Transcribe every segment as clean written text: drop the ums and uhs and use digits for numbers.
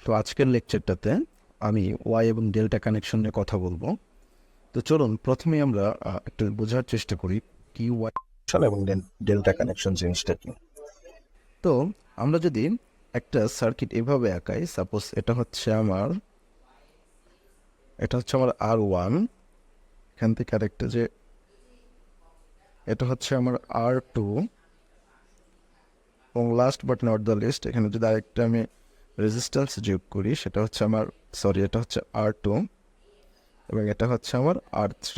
তো আজকের লেকচারটাতে আমি ওয়াই এবং ডেল্টা কানেকশন নিয়ে কথা বলবো। তো চলুন প্রথমে আমরা একটু বোঝার চেষ্টা করি কি ওয়াই এবং ডেল্টা কানেকশন জিনিসটা কি। তো আমরা যদি একটা সার্কিট এভাবে আঁকাই, সাপোজ এটা হচ্ছে আমার R1, এখান থেকে আরেকটা যে এটা হচ্ছে আমার R2, এবং last but not the least এখানে যদি আরেকটা আমি রেজিস্ট্যান্স যোগ করি, সেটা হচ্ছে এটা হচ্ছে R2 এবং এটা হচ্ছে আমার R3।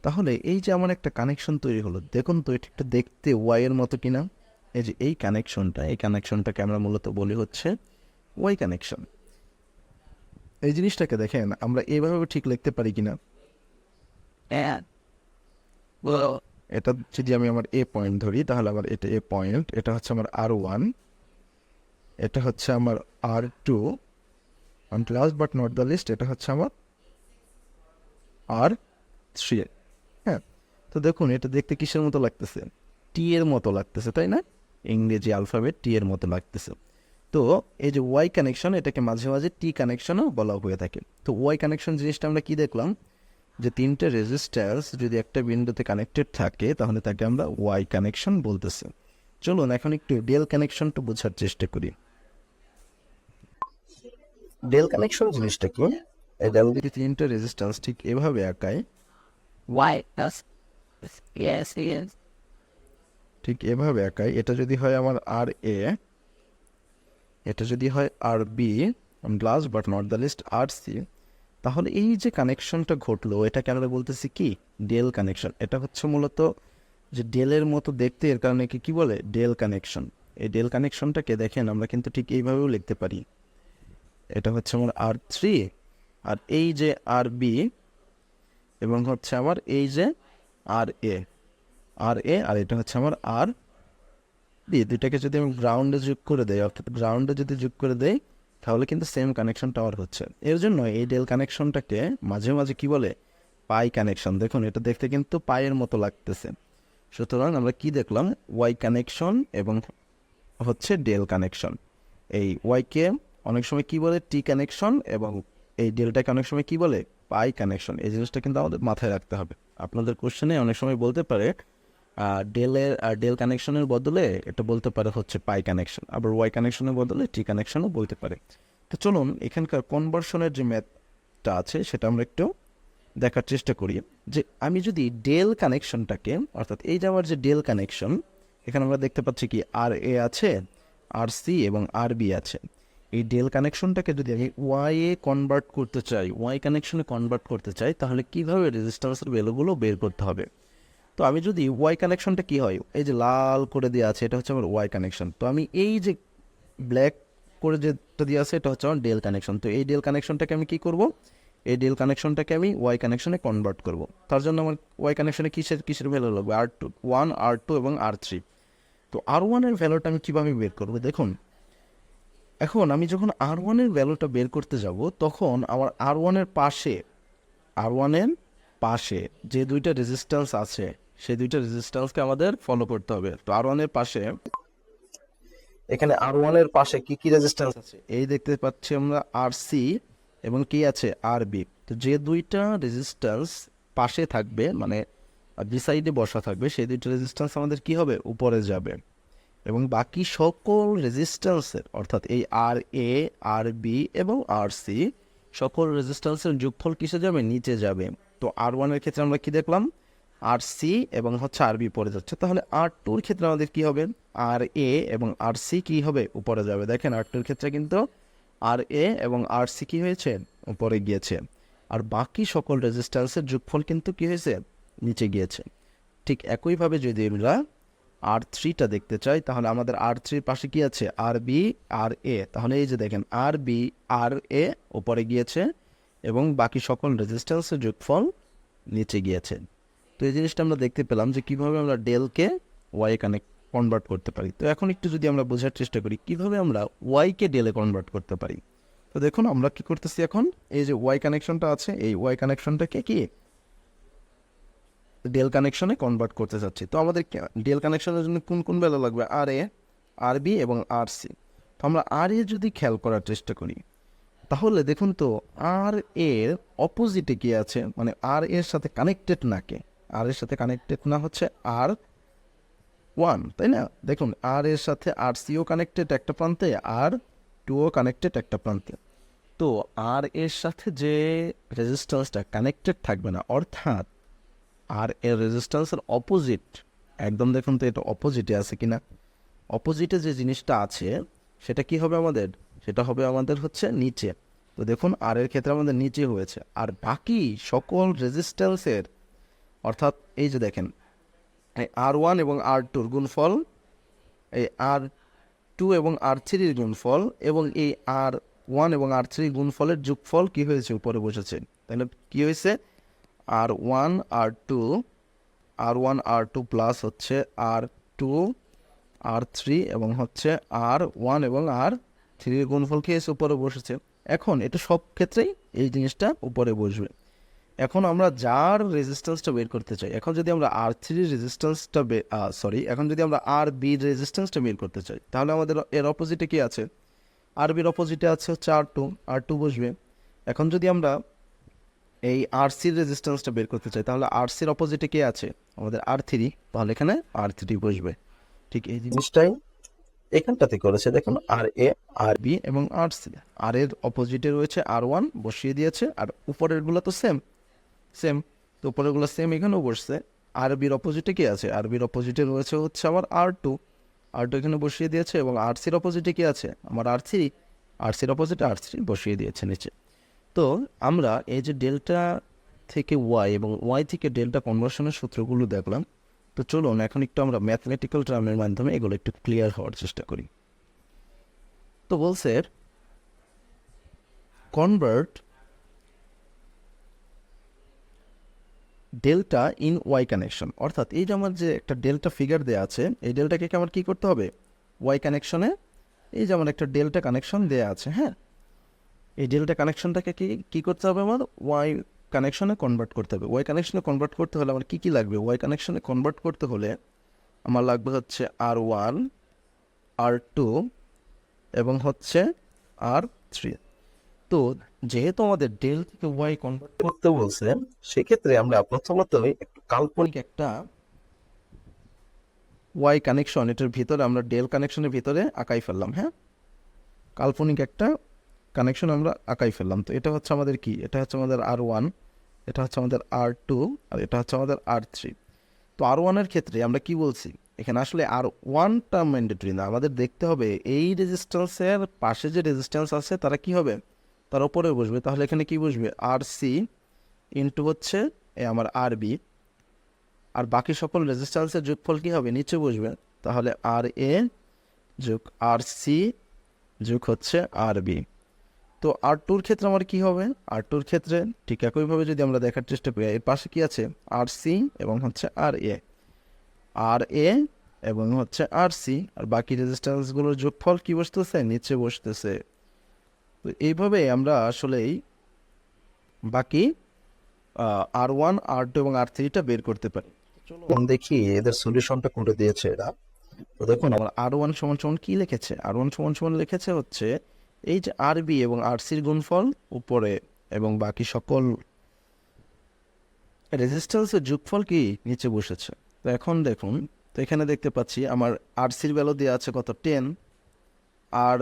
তাহলে এই যে আমার একটা কানেকশন তৈরি হলো, দেখুন তো এটা একটা দেখতে ওয়াই এর মতো কিনা। এই যে এই কানেকশনটাকে আমরা মূলত বলি হচ্ছে ওয়াই কানেকশন। এই জিনিসটাকে দেখেন আমরা এইভাবে ঠিক লিখতে পারি কিনা। এটা যদি আমি আমার এ পয়েন্ট ধরি, তাহলে আমার এটা এ পয়েন্ট, এটা হচ্ছে আমার R1, এটা হচ্ছে আমার R2, and last but not the least এটা হচ্ছে আমার R3। হ্যাঁ, তো দেখুন এটা দেখতে কিসের মতো লাগতেছে, টি এর মতো লাগতেছে, তাই না? ইংরেজি অ্যালফাবেট টি এর মতো লাগতেছে। তো এই যে ওয়াই কানেকশন, এটাকে মাঝে মাঝে টি কানেকশনও বলা হয়ে থাকে। তো ওয়াই কানেকশন জিনিসটা আমরা কি দেখলাম, যে তিনটে রেজিস্ট্যান্স যদি একটা বিন্দুতে কানেক্টেড থাকে তাহলে তাকে আমরা ওয়াই কানেকশন বলতেছি। চলুন এখন একটু ডেল কানেকশনটা বোঝার চেষ্টা করি। ডেল কানেকশন জিনিসটা কি? এই ডেল যদি তিনটে রেজিস্ট্যান্স ঠিক এভাবে আঁকায়, Why? Yes. ঠিক এভাবে আঁকাই, এটা যদি হয় আমার আর এ, এটা যদি হয় আর B, last but not the least আর সি, তাহলে এই যে কানেকশনটা ঘটলো এটাকে আমরা বলতেছি কি ডেল কানেকশন। এটা হচ্ছে মূলত যে ডেলের মতো দেখতে, এর কারণে কি বলে ডেল কানেকশন। এই ডেল কানেকশনটাকে দেখেন আমরা কিন্তু ঠিক এইভাবেও লিখতে পারি। এটা হচ্ছে আমার R3, আর এই যে আর বি, এবং হচ্ছে আমার এই যে আর এ, আর এটা হচ্ছে আমার আর বি। দুইটাকে যদি আমি গ্রাউন্ডে যোগ করে দেই, অর্থাৎ গ্রাউন্ডে যদি যোগ করে দেই, তাহলে কিন্তু সেম কানেকশন টাওয়ার হচ্ছে। এর জন্য এই ডেল কানেকশনটাকে মাঝে মাঝে কি বলে পাই কানেকশন। দেখুন এটা দেখতে কিন্তু পায়ের মতো লাগতেছে। সুতরাং আমরা কি দেখলাম, ওয়াই কানেকশন এবং হচ্ছে ডেল কানেকশন। এই ওয়াইকে অনেক সময় কি বলে টি কানেকশন, এবং এই ডেলটাকে অনেক সময় কি বলে পাই কানেকশন। এই জিনিসটা কিন্তু আমাদের মাথায় রাখতে হবে। আপনাদের কোশ্চেনে অনেক সময় বলতে পারে ডেল কানেকশনের বদলে এটা বলতে পারে হচ্ছে পাই কানেকশন, আবার ওয়াই কানেকশনের বদলে টি কানেকশনও বলতে পারে। তো চলুন এখানকার কনভার্সনের যে ম্যাথটা আছে সেটা আমরা একটু দেখার চেষ্টা করি। যে আমি যদি ডেল কানেকশনটাকে, অর্থাৎ এই যে আমার যে ডেল কানেকশন, এখানে আমরা দেখতে পাচ্ছি কি আর এ আছে, আর সি এবং আর বি আছে। এই ডেল কানেকশনটাকে যদি আমি ওয়াই এ কনভার্ট করতে চাই, ওয়াই কানেকশনে কনভার্ট করতে চাই, তাহলে কীভাবে রেজিস্ট্যান্সের ভ্যালুগুলো বের করতে হবে। তো আমি যদি ওয়াই কানেকশনটা কি হয়, এই যে লাল করে দেওয়া আছে এটা হচ্ছে আমার ওয়াই কানেকশন। তো আমি এই যে ব্ল্যাক করে যেটা দিয়ে আছে এটা হচ্ছে আমার ডেল কানেকশন। তো এই ডেল কানেকশনটাকে আমি কি করব, এই ডেল কানেকশনটাকে আমি ওয়াই কানেকশনে কনভার্ট করব। তার জন্য আমার ওয়াই কানেকশনে কিসের ভ্যালু লাগবে, R1, R2 এবং R3। তো R1 এর ভ্যালুটা আমি কীভাবে বের করবো, দেখুন এখন আমি যখন R1 এর ভ্যালুটা বের করতে যাব, তখন আমার R1 এর পাশে যে দুইটা রেজিস্ট্যান্স আছে সেই দুইটা রেজিস্ট্যান্সকে আমাদের ফলো করতে হবে। তো R1 এর পাশে, এখানে R1 এর পাশে কি কি রেজিস্ট্যান্স আছে, এই দেখতে পাচ্ছি আমরা RC এবং কি আছে RB। তো যে দুইটা রেজিস্ট্যান্স পাশে থাকবে, মানে বিসাইডে বসা থাকবে, সেই দুইটা রেজিস্ট্যান্স আমাদের কি হবে উপরে যাবে, এবং বাকি সকল রেজিস্ট্যান্সের, অর্থাৎ এই RA, RB এবং RC সকল রেজিস্ট্যান্সের যোগফল কিসে যাবে, নিচে যাবে। তো R1 এর ক্ষেত্রে আমরা কি দেখলাম, RC এবং হচ্ছে RB পড়ে যাচ্ছে। তাহলে R2 এর ক্ষেত্রে আমাদের কি হবে, RA এবং RC কি হবে উপরে যাবে। দেখেন R2 এর ক্ষেত্রে কিন্তু RA এবং RC কি হয়েছে উপরে গিয়েছে, আর বাকি সকল রেজিস্ট্যান্সের যোগফল কিন্তু কি হয়েছে নিচে গিয়েছে। ঠিক একইভাবে যদি আমরা R3টা দেখতে চাই, তাহলে আমাদের R3-র পাশে কি আছে, RB, RA। তাহলে এই যে দেখেন RB, RA উপরে গিয়েছে এবং বাকি সকল রেজিস্ট্যান্সের যোগফল নিচে গিয়েছে। তো এই জিনিসটা আমরা দেখতে পেলাম যে কীভাবে আমরা ডেলকে ওয়াই কনভার্ট করতে পারি। তো এখন একটু যদি আমরা বোঝার চেষ্টা করি কীভাবে আমরা ওয়াইকে ডেলে কনভার্ট করতে পারি। তো দেখুন আমরা কি করতেছি, এখন এই যে ওয়াই কানেকশনটা আছে, এই ওয়াই কানেকশনটাকে কি ডেল কানেকশনে কনভার্ট করতে চাচ্ছি। তো আমাদের ডেল কানেকশনের জন্য কোন কোন ভ্যালু লাগবে, RA, RB এবং RC। তো আমরা RA যদি খেয়াল করার চেষ্টা করি, তাহলে দেখুন তো আর এর অপোজিটে কি আছে, মানে আর এর সাথে কানেক্টেড না কে, আর এর সাথে কানেক্টেড না হচ্ছে আর ওয়ান, তাই না? দেখুন আর এর সাথে আর সিও কানেক্টেড একটা প্রান্তে, আর টুও কানেক্টেড একটা প্রান্তে। তো আর এর সাথে যে রেজিস্ট্যান্সটা কানেক্টেড থাকবে না, অর্থাৎ আর এর রেজিস্ট্যান্সের অপোজিট, একদম দেখুন তো এটা অপোজিটে আছে কিনা। অপোজিটে যে জিনিসটা আছে সেটা কি হবে আমাদের, সেটা হবে আমাদের হচ্ছে নিচে। তো দেখুন আর এর ক্ষেত্রে আমাদের নিচে হয়েছে, আর বাকি সকল রেজিস্ট্যান্সের, অর্থাৎ এই যে দেখেন এই আর ওয়ান এবং আর টুর গুণফল, এই আর টু এবং আর থ্রির গুণফল, এবং এই আর ওয়ান এবং আর থ্রির গুণফলের যোগফল কি হয়েছে, উপরে বসেছে। তাহলে কি হয়েছে, আর ওয়ান আর টু, আর ওয়ান আর টু প্লাস হচ্ছে আর টু আর থ্রি এবং হচ্ছে আর ওয়ান এবং আর থ্রির গুণফল কি হয়েছে, উপরে বসেছে। এখন এটা সব ক্ষেত্রেই এই জিনিসটা উপরে বসবে। এখন আমরা যার রেজিস্ট্যান্সটা বের করতে চাই, এখন যদি আমরা আর থ্রির রেজিস্ট্যান্সটা এখন যদি আমরা আর বির রেজিস্ট্যান্সটা বের করতে চাই, তাহলে আমাদের এর অপোজিটে কি আছে, আর বির অপোজিটে আছে হচ্ছে আর টু বসবে। এখন যদি আমরা এই আর সির রেজিস্ট্যান্সটা বের করতে চাই, তাহলে আর সির অপোজিটে কে আছে, আমাদের আর থ্রি, তাহলে এখানে আর থ্রি বসবে। ঠিক এই জিনিসটাই এখানটাতে করেছে, দেখুন আর এ, আর বি এবং আর সি। আর এর অপোজিটে রয়েছে আর ওয়ান, বসিয়ে দিয়েছে, আর উপরেরগুলো তো সেম সেম, তো উপরেরগুলো সেম এখানেও বসছে। আর বির অপোজিটে কি আছে, আর বির অপোজিটে রয়েছে হচ্ছে আমার আর টু, আর টু এখানে বসিয়ে দিয়েছে, এবং আর সির অপোজিটে কি আছে, আমার আর থ্রি, আর সির অপোজিটে আর থ্রি বসিয়ে দিয়েছে নিচে। তো আমরা এই যে ডেল্টা থেকে ওয়াই এবং ওয়াই থেকে ডেল্টা কনভার্সনের সূত্রগুলো দেখলাম। তো চলুন এখন একটু আমরা ম্যাথমেটিক্যাল টার্মের মাধ্যমে এগুলো একটু ক্লিয়ার হওয়ার চেষ্টা করি। তো বলছে convert delta in Y connection, অর্থাৎ এই যে আমার যে একটা ডেল্টা ফিগার দেওয়া আছে, এই ডেল্টাকে আমার কী করতে হবে, ওয়াই কানেকশনে, এই যে আমার একটা ডেল্টা কানেকশন দেওয়া আছে, হ্যাঁ, এই ডেল্টা কানেকশনটাকে কী করতে হবে, আমার ওয়াই কানেকশনে কনভার্ট করতে হবে। ওয়াই কানেকশনে কনভার্ট করতে হলে আমার কী কী লাগবে, ওয়াই কানেকশনে কনভার্ট করতে হলে আমার লাগবে হচ্ছে আর ওয়ান, আর টু এবং হচ্ছে আর থ্রি। তো যেহেতু আমাদের ডেল থেকে ওয়াই কনভার্ট করতে বলছে, সেক্ষেত্রে আমরা প্রথমত একটু কাল্পনিক একটা ওয়াই কানেকশন এটার ভিতরে আমরা ডেল কানেকশনের ভিতরে আঁকাই ফেললাম, হ্যাঁ, কাল্পনিক একটা কানেকশন আমরা আঁকাই ফেললাম। তো এটা হচ্ছে আমাদের কি, এটা হচ্ছে আমাদের আর ওয়ান, এটা হচ্ছে আমাদের আর টু, আর এটা হচ্ছে আমাদের আর থ্রি। তো আর ওয়ানের ক্ষেত্রে আমরা কি বলছি, এখানে আসলে আর ওয়ানটা ম্যান্ডেটরি না, আমাদের দেখতে হবে এই রেজিস্ট্যান্সের পাশে যে রেজিস্ট্যান্স আছে তারা কি হবে, তার উপরে বসবে। তাহলে এখানে কি বসবে, আর সি ইন্টু হচ্ছে আমার আর বি, আর বাকি সকল রেজিস্ট্যান্সের যোগফল কী হবে, নিচে বসবে। তাহলে আর এ যোগ আর সি যোগ হচ্ছে আর বি। তো আর টুর ক্ষেত্রে আমার কী হবে, আর টুর ক্ষেত্রে ঠিক একইভাবে যদি আমরা দেখার চেষ্টা করি, এর পাশে কী আছে, আর সি এবং হচ্ছে আর এ, আর এ এবং হচ্ছে আর সি, আর বাকি রেজিস্ট্যান্সগুলোর যোগফল কী বসতেছে, নিচে বসতেছে। তো এইভাবে আমরা আসলেই বাকি আর ওয়ান, আর টু এবং আর থ্রিটা বের করতে পারি। চলুন দেখি এদের সলিউশনটা করে দিয়েছে এরা। তো দেখুন আমার আর ওয়ান সমান সমান কী লিখেছে, আর ওয়ান সমান সমান লিখেছে হচ্ছে এই যে আর বি এবং আর সির গুণফল উপরে এবং বাকি সকল রেজিস্ট্যান্সের যোগফল কি নিচে বসেছে। তো এখন দেখুন, তো এখানে দেখতে পাচ্ছি আমার আর সির ভ্যালু দেওয়া আছে কত, 10, আর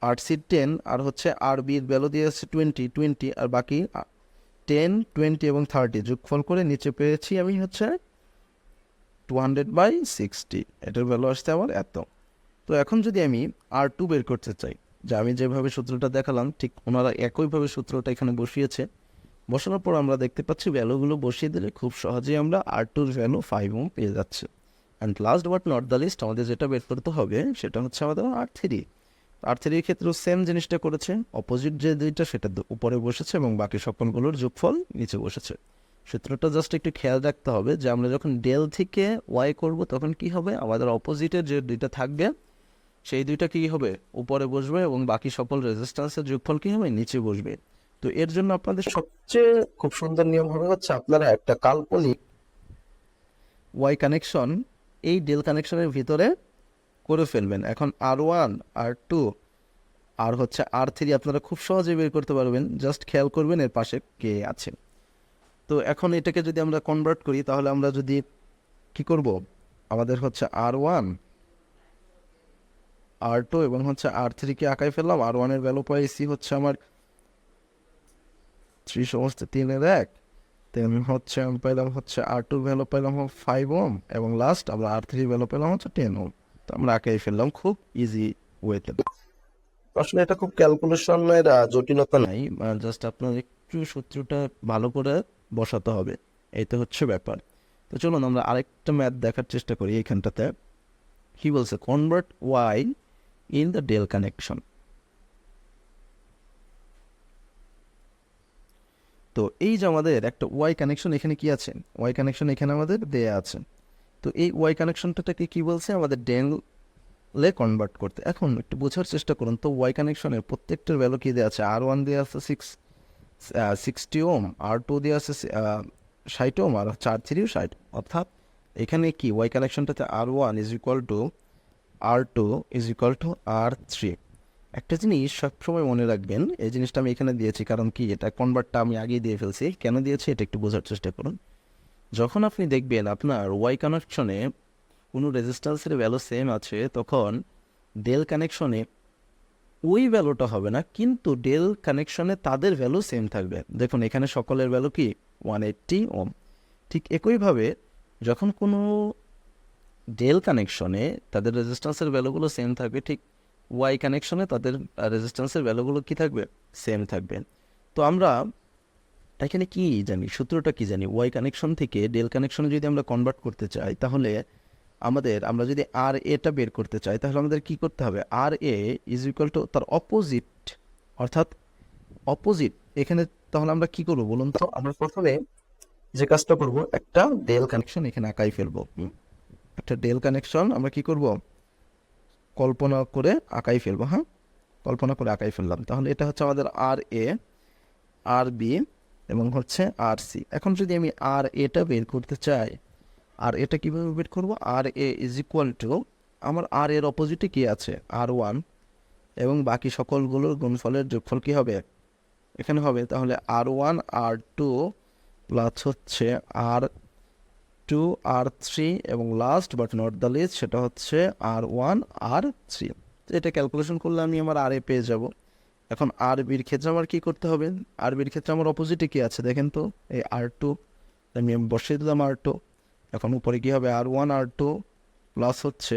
আর সির 10, আর হচ্ছে আর বির ভ্যালু দিয়ে আছে 20, আর বাকি 10, 20 এবং 30 যোগফল করে নিচে পেয়েছি আমি হচ্ছে 200/60, এটার ভ্যালু আসছে আমার এত। তো এখন যদি আমি আর টু বের করতে চাই, যে আমি যেভাবে সূত্রটা দেখালাম ঠিক ওনারা একইভাবে সূত্রটা এখানে বসিয়েছে, বসানোর পর আমরা দেখতে পাচ্ছি ভ্যালুগুলো বসিয়ে দিলে খুব সহজেই আমরা আর টুর ভ্যালু 5 ওহম পেয়ে যাচ্ছে। And last but not the least, আমাদের যেটা বের করতে হবে সেটা হচ্ছে আমাদের আর থ্রি। আর থ্রির ক্ষেত্রেও সেম জিনিসটা করেছে, অপোজিট যে দুইটা সেটা উপরে বসেছে এবং বাকি সকলগুলোর যোগফল নিচে বসেছে। সূত্রটা জাস্ট একটু খেয়াল রাখতে হবে যে আমরা যখন ডেল থেকে ওয়াই করব তখন কি হবে, আমাদের অপোজিটে যে দুইটা থাকবে সেই দুইটা কী হবে, উপরে বসবে এবং বাকি সকল রেজিস্ট্যান্সের যোগফল কী হবে, নিচে বসবে। তো এর জন্য আপনাদের সবচেয়ে খুব সুন্দর নিয়ম হবে হচ্ছে আপনারা একটা কাল্পনিক ওয়াই কানেকশন এই ডেল কানেকশনের ভিতরে করে ফেলবেন। এখন আর ওয়ান, আর টু আর হচ্ছে R3 আপনারা খুব সহজে বের করতে পারবেন, জাস্ট খেয়াল করবেন এর পাশে কে আছে। তো এখন এটাকে যদি আমরা কনভার্ট করি তাহলে আমরা যদি কি করব, আমাদের হচ্ছে R1 R2 এবং হচ্ছে R3 কে আঁকাই ফেললাম। R1 এর ভ্যালু পাইছি হচ্ছে আমার 3 সমস্ত 3/1, দেন হচ্ছে আমি পাইলাম হচ্ছে R2 ভ্যালু পাইলাম 5 ওম, এবং লাস্ট আমরা R3 ভ্যালু পেলাম হচ্ছে 10 ওম। তো আমরা আঁকাই ফেললাম খুব ইজি ওয়েতে। আসলে এটা খুব ক্যালকুলেশনের জটিলতা নাই, জাস্ট আপনার একটু সূত্রটা ভালো করে বসাতে হবে, এই তো হচ্ছে ব্যাপার। তো চলুন আমরা আরেকটা ম্যাথ দেখার চেষ্টা করি। এইখানটাতে কি বলছে, convert Y in the delta connection. তো এই যে আমাদের একটা ওয়াই কানেকশন এখানে কি আছে, ওয়াই কানেকশন এখানে আমাদের দেয়া আছে। তো এই ওয়াই কানেকশনটাকে কি বলছে, আমাদের ডেলে কনভার্ট করতে। এখন একটু বোঝার চেষ্টা করুন তো, ওয়াই কানেকশনের প্রত্যেকটার ভ্যালু কি দেওয়া আছে, R1 দেওয়া আছে 60 ওম, R2 দেওয়া আছে 60 ওম, আর হচ্ছে R3 60। অর্থাৎ এখানে কি ওয়াই কানেকশনটাতে R1 is equal to R2 is equal to R3। একটা জিনিস সবসময় মনে রাখবেন, এই জিনিসটা আমি এখানে দিয়েছি কারণ কি, এটা কনভার্টটা আমি আগেই দিয়ে ফেলছি। কেন দিয়েছি এটা একটু বোঝার চেষ্টা করুন। যখন আপনি দেখবেন আপনার ওয়াই কানেকশনে কোনো রেজিস্ট্যান্সের ভ্যালু সেম আছে, তখন ডেল কানেকশনে ওই ভ্যালুটা হবে না, কিন্তু ডেল কানেকশনে তাদের ভ্যালু সেম থাকবে। দেখুন এখানে সকলের ভ্যালু কি 180 ওম। ঠিক একইভাবে যখন কোনো ডেল কানেকশনে তাদের রেজিস্ট্যান্সের ভ্যালুগুলো সেম থাকবে, ঠিক ওয়াই কানেকশনে তাদের রেজিস্ট্যান্সের ভ্যালুগুলো কি থাকবে, সেম থাকবে। তো আমরা এখানে কি জানি, সূত্রটা কি জানি, ওয়াই কানেকশন থেকে ডেল কানেকশনে যদি আমরা কনভার্ট করতে চাই তাহলে আমরা যদি আর এটা বের করতে চাই তাহলে আমাদের কি করতে হবে, আর এ ইজ ইকুয়াল টু তার অপোজিট, অর্থাৎ অপোজিট। এখানে তাহলে আমরা কি করবো বলুন তো, আমরা প্রথমে যে কাজটা করব, একটা ডেল কানেকশন এখানে আঁকাই ফেলবো। একটা ডেল কানেকশন আমরা কি করব, কল্পনা করে আঁকাই ফেলবো। হ্যাঁ, কল্পনা করে আঁকাই ফেললাম। তাহলে এটা হচ্ছে আমাদের আর এ, আর বি এবং হচ্ছে আর সি। এখন যদি আমি আর এটা বের করতে চাই, আর এটা কীভাবে বের করব, আর এ ইজ ইকুয়াল টু আমার আর এর অপোজিটে কি আছে, R1, এবং বাকি সকলগুলোর গুণফলের যোগফল কি হবে এখানে হবে। তাহলে R1 R2 প্লাস হচ্ছে R2 R3, এবং last but not the least সেটা হচ্ছে R1 R3। এটা ক্যালকুলেশন করলে আমি আমার আর এ পেয়ে যাব। এখন আর বির ক্ষেত্রে আমার কী করতে হবে, আর বির ক্ষেত্রে আমার অপোজিটে কী আছে দেখেন তো, এই R2, আমি বসিয়ে দিলাম R2। এখন উপরে কী হবে, R1 R2 প্লাস হচ্ছে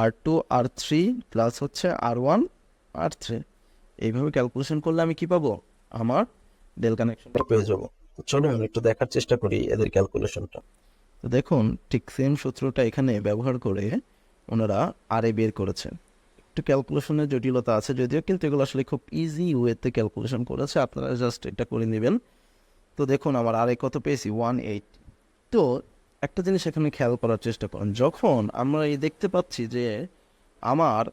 R2 R3 প্লাস হচ্ছে R1 R3। এইভাবে ক্যালকুলেশন করলে আমি কি পাবো, আমার ডেল কানেকশনটা পেয়ে যাবো। চলো আমি একটু দেখার চেষ্টা করি এদের ক্যালকুলেশনটা। তো দেখুন ঠিক সেম সূত্রটা এখানে ব্যবহার করে ওনারা আর এ বের করেছেন। একটু ক্যালকুলেশনের জটিলতা আছে যদিও, কিন্তু এগুলো আসলে খুব ইজি ওয়েতে ক্যালকুলেশন করেছে, আপনারা জাস্ট এটা করে নেবেন। তো দেখুন আমার আর এ কত পেয়েছি, 180। তো একটা জিনিস এখানে খেয়াল করার চেষ্টা করুন, যখন আমরা এই দেখতে পাচ্ছি যে আমার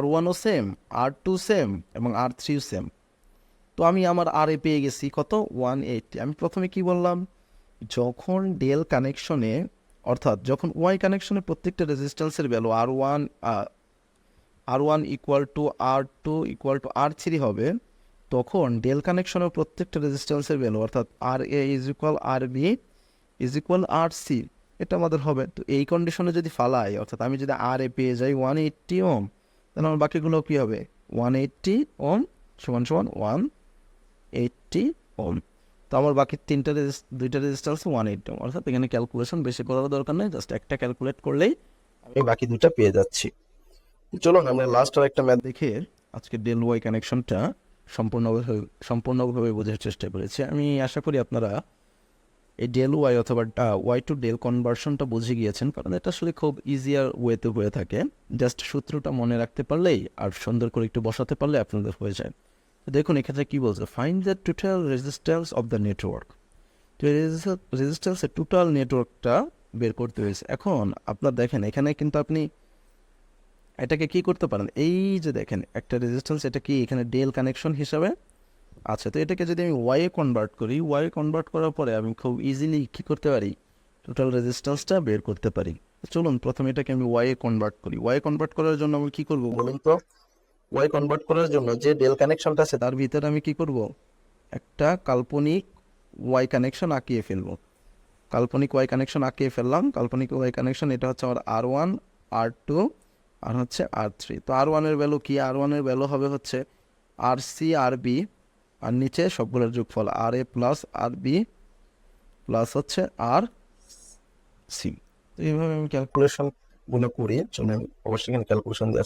R1ও সেম, R2 সেম এবং R3ও সেম, তো আমি আমার আর এ পেয়ে গেছি কত, 180। আমি প্রথমে কি বললাম, যখন ডেল কানেকশনে, অর্থাৎ যখন ওয়াই কানেকশনে প্রত্যেকটা রেজিস্ট্যান্সের value R1 equal to R2 equal to R3 হবে, তখন ডেল কানেকশনের প্রত্যেকটা রেজিস্ট্যান্সের ভ্যালু, অর্থাৎ R A is equal R B is equal R C, এটা আমাদের হবে। তো এই কন্ডিশনে যদি ফালাই, অর্থাৎ আমি যদি আর এ পেয়ে যাই 180 ওম, তাহলে আমার বাকিগুলো কী হবে, 180 ওম সমান সমান 180 ওম। তো আমার বাকি দুইটা রেজিস্ট্যান্স 180 ওম, অর্থাৎ এখানে ক্যালকুলেশন বেশি করার দরকার নেই, জাস্ট একটা ক্যালকুলেট করলেই আমি বাকি দুটা পেয়ে যাচ্ছি। চলুন আমরা লাস্ট আর একটা ম্যাথ দেখে আজকে ডেল ওয়াই কানেকশনটা সম্পূর্ণভাবে বোঝার চেষ্টা করেছি। আমি আশা করি আপনারা এই ডেল ওয়াই অথবা ওয়াই টু ডেল কনভার্সনটা বুঝে গিয়েছেন, কারণ এটা আসলে খুব ইজিয়ার ওয়েতে হয়ে থাকে। জাস্ট সূত্রটা মনে রাখতে পারলেই আর সুন্দর করে একটু বসাতে পারলে আপনাদের হয়ে যায়। দেখুন এক্ষেত্রে কী বলছে, find the total resistance of the network. তো রেজিস্ট্যান্সের টোটাল নেটওয়ার্কটা বের করতে হয়েছে। এখন আপনার দেখেন এখানে কিন্তু আপনি এটাকে কি করতে পারেন, এই যে দেখেন একটা রেজিস্ট্যান্স, এটা কি এখানে ডেল কানেকশন হিসাবে আছে। তো এটাকে যদি আমি ওয়াইয়ে কনভার্ট করি, ওয়াই কনভার্ট করার পরে আমি খুব ইজিলি কী করতে পারি, টোটাল রেজিস্ট্যান্সটা বের করতে পারি। চলুন প্রথমে এটাকে আমি ওয়াই এ কনভার্ট করি। ওয়াই কনভার্ট করার জন্য আমি কি করব বলুন তো? ওয়াই কনভার্ট করার জন্য যে ডেল কানেকশনটা আছে তার ভিতরে আমি কি করব, একটা কাল্পনিক ওয়াই কানেকশন আঁকিয়ে ফেলবো। কাল্পনিক ওয়াই কানেকশন আঁকিয়ে ফেললাম। কাল্পনিক ওয়াই কানেকশন এটা হচ্ছে আমার R1, R2 আর হচ্ছে R3। তো R1 এর ভ্যালু কি? R1 এর ভ্যালু হবে হচ্ছে RC RB, আর নিচে সবগুলোর যোগফল RA প্লাস RB প্লাস হচ্ছে RC। তো এইভাবে আমি ক্যালকুলেশন গুলো করি। চলুন আমি অবশ্যই এখানে ক্যালকুলেশন দিয়ে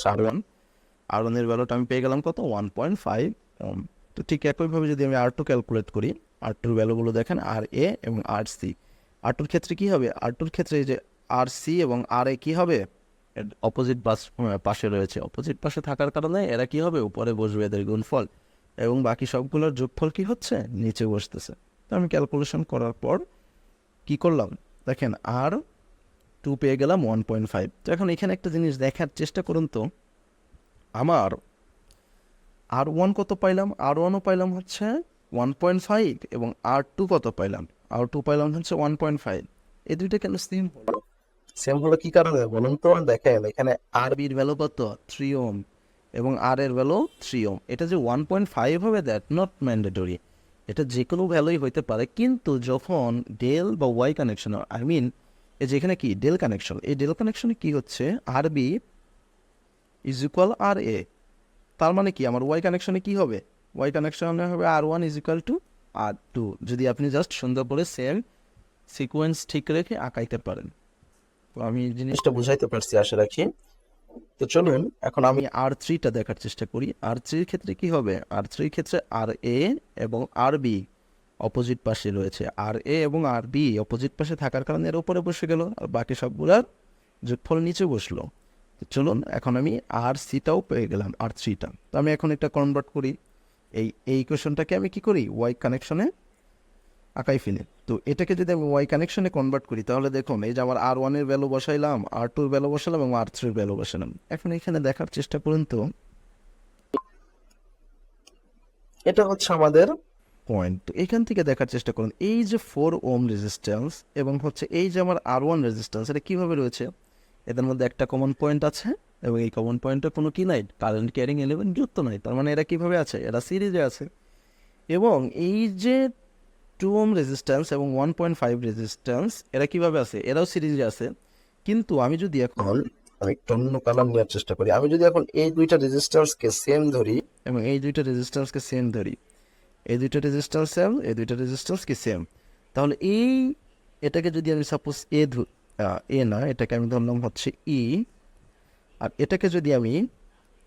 R1 এর ভ্যালুটা আমি পেয়ে গেলাম কত? 1.5 ওম। তো ঠিক একইভাবে যদি আমি R2 ক্যালকুলেট করি, R2 এর ভ্যালুগুলো দেখেন RA এবং RC। R2 এর ক্ষেত্রে কি হবে? R2 এর ক্ষেত্রে এই যে RC এবং RA কি হবে? অপোজিট পাশে রয়েছে। অপোজিট পাশে থাকার কারণে এরা কি হবে? উপরে বসবে, এদের গুণফল, এবং বাকি সবগুলোর যোগফল কি হচ্ছে? নিচে বসতেছে। তো আমি ক্যালকুলেশন করার পর কি করলাম দেখেন, R2 পেয়ে গেলাম 1.5। তো এখন এখানে একটা জিনিস দেখার চেষ্টা করুন তো, আমার R1 কত পাইলাম? R1ও পাইলাম হচ্ছে 1.5, এবং R2 কত পাইলাম? R2 পাইলাম হচ্ছে 1.5। এই দুইটা কেন সেম হলো? সেম হলো কি কারণে বলুন তো? দেখেন এখানে RB-র ভ্যালু কত? 3 ওম, এবং R এর ভ্যালু 3 ওম। এটা যে 1.5 হবে দ্যাট নট ম্যান্ডেটরি। এটা যে কোনো ভ্যালুই হইতে পারে, কিন্তু যখন ডেল বা ওয়াই কানেকশন, আই মিন এই যে এখানে কি ডেল কানেকশন, এই ডেল কানেকশনে কি হচ্ছে? RB is equal RA। তার মানে কি আমার ওয়াই কানেকশনে কি হবে? ওয়াই কানেকশনে হবে R1 is equal to R2, যদি আপনি জাস্ট সুন্দর করে সেম সিকোয়েন্স ঠিক রেখে আঁকাইতে পারেন। তো আমি জিনিসটা বুঝাইতে পারছি আশা রাখি। তো চলুন এখন আমি R3টা দেখার চেষ্টা করি। R3-র ক্ষেত্রে কি হবে? R3-র ক্ষেত্রে RA এবং RB অপোজিট পাশে রয়েছে। RA এবং RB অপোজিট পাশে থাকার কারণে এর উপরে বসে গেল, আর বাকি সবগুলার যোগফল নিচে বসলো। তো চলুন এখন আমি RC-টাও পেয়ে গেলাম, R3টা। তো আমি এখন এটা কনভার্ট করি। এই ইকুয়েশনটাকে আমি কি করি? ওয়াই কানেকশনে আঁকাই ফেলি। তো এটাকে যদি আমি ওয়াই কানেকশনে কনভার্ট করি, তাহলে দেখুন এই যে আমার R1 এর ভ্যালু বসাইলাম, R2 এর ভ্যালু বসালাম এবং R3 এর ভ্যালু বসালাম। এখন এখানে দেখার চেষ্টা করুন তো, এটা হচ্ছে আমাদের পয়েন্ট। তো এখান থেকে দেখার চেষ্টা করুন, এই যে 4 ওম রেজিস্ট্যান্স এবং হচ্ছে এই যে আমার R1 রেজিস্ট্যান্স, এটা কীভাবে রয়েছে? এদের মধ্যে একটা কমন পয়েন্ট আছে, এবং এই কমন পয়েন্টের কোনো কি নাই? কারেন্ট ক্যারিং এলিমেন্ট যুক্ত নাই। তার মানে এরা কীভাবে আছে? এরা সিরিজে আছে। এবং এই যে 2 ওম রেজিস্ট্যান্স এবং 1.5 রেজিস্ট্যান্স, এরা কিভাবে আছে? এরাও সিরিজে আছে। কিন্তু আমি যদি এখন আমি একটু অন্য কালার নেওয়ার চেষ্টা করি, আমি যদি এখন এই দুইটা রেজিস্ট্যান্সকে সেম ধরি এবং এই দুইটা রেজিস্ট্যান্সকে সেম ধরি, এই দুইটা রেজিস্ট্যান্স সেম, এই দুইটা রেজিস্ট্যান্স কি সেম, তাহলে এটাকে যদি আমি সাপোজ এ না, এটাকে আমি ধরলাম হচ্ছে ই, আর এটাকে যদি আমি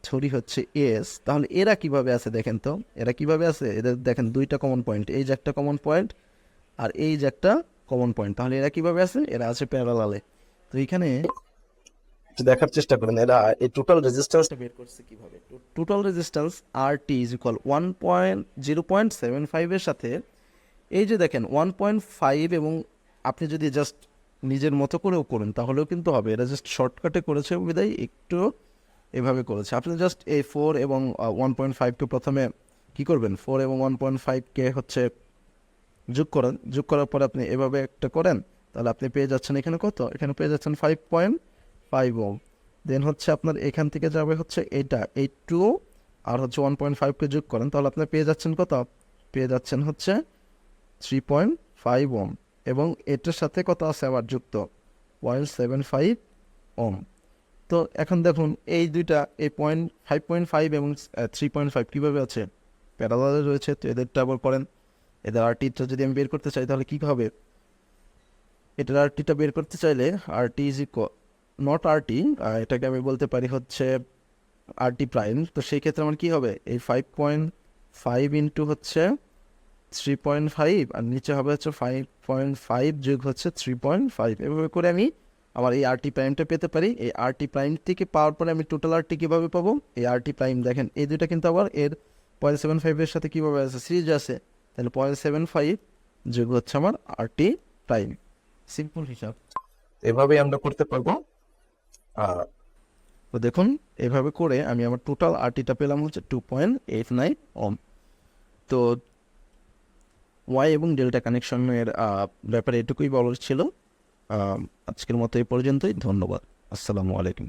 ধরি হচ্ছে এস, তাহলে এরা কিভাবে আছে দেখেন তো? এরা কিভাবে আছে? এদের দেখেন দুইটা কমন পয়েন্ট, এই যে একটা কমন পয়েন্ট আর এই যে একটা কমন পয়েন্ট। তাহলে এরা কিভাবে আছে? এরা আছে প্যারালালে। তো এইখানে দেখার চেষ্টা করেন এরা এই টোটাল রেজিস্ট্যান্সটা বের করছে কিভাবে। Total resistance RT is equal 0.75 এর সাথে এই যে দেখেন 1.5, এবং আপনি যদি জাস্ট নিজের মতো করেও করেন তাহলেও কিন্তু হবে। এরা জাস্ট শর্টকাটে করেছে বিধায় একটু এভাবে করেছে। আপনি জাস্ট এই 4 এবং 1.5কে প্রথমে কি করবেন? 4 এবং 1.5কে হচ্ছে যোগ করেন। যোগ করার পর আপনি এভাবে একটা করেন, তাহলে আপনি পেয়ে যাচ্ছেন এখানে কত? এখানে পেয়ে যাচ্ছেন 5.5 ওম। দেন হচ্ছে আপনার এখান থেকে যাবে হচ্ছে এটা, এই 2 আর হচ্ছে 1.5কে যোগ করেন, তাহলে আপনি পেয়ে যাচ্ছেন কত? পেয়ে যাচ্ছেন হচ্ছে 3.5 ওম, এবং এটার সাথে কত আছে আবার যুক্ত? 0.75 ওম। তো এখন দেখুন এই দুইটা, এই 5.5 এবং 3.5 কীভাবে আছে? প্যারালালে রয়েছে। তো এদেরটা আবার করেন। এদের RT-টা যদি আমি বের করতে চাই তাহলে কী হবে? এটার RT-টা বের করতে চাইলে RT is equal not RT, এটাকে আমি বলতে পারি হচ্ছে RT প্রাইম। তো সেই ক্ষেত্রে আমার কী হবে? এই 5.5 ইন্টু হচ্ছে 3.5, আর নিচে হবে হচ্ছে 5.5 যোগ হচ্ছে 3.5। এভাবে করে আমি আমার এই RT প্রাইমটা পেতে পারি। এই RT প্রাইম থেকে পাওয়ার পরে আমি টোটাল RT কীভাবে পাবো? এই RT প্রাইম দেখেন এই দুইটা কিন্তু আবার এর 0.75-এর সাথে কীভাবে আছে? সিরিজ আছে। তাহলে 0.75 যোগ হচ্ছে আমার RT প্রাইম। সিম্পল হিসাব, এভাবেই আমরা করতে পারবো। তো দেখুন এভাবে করে আমি আমার টোটাল RT-টা পেলাম হচ্ছে 2.89 ওম। তো ওয়াই এবং ডেল্টা কানেকশনের ব্যাপারে এটুকুই বলার ছিল। আজকের মতো এই পর্যন্তই। ধন্যবাদ। আসসালামু আলাইকুম।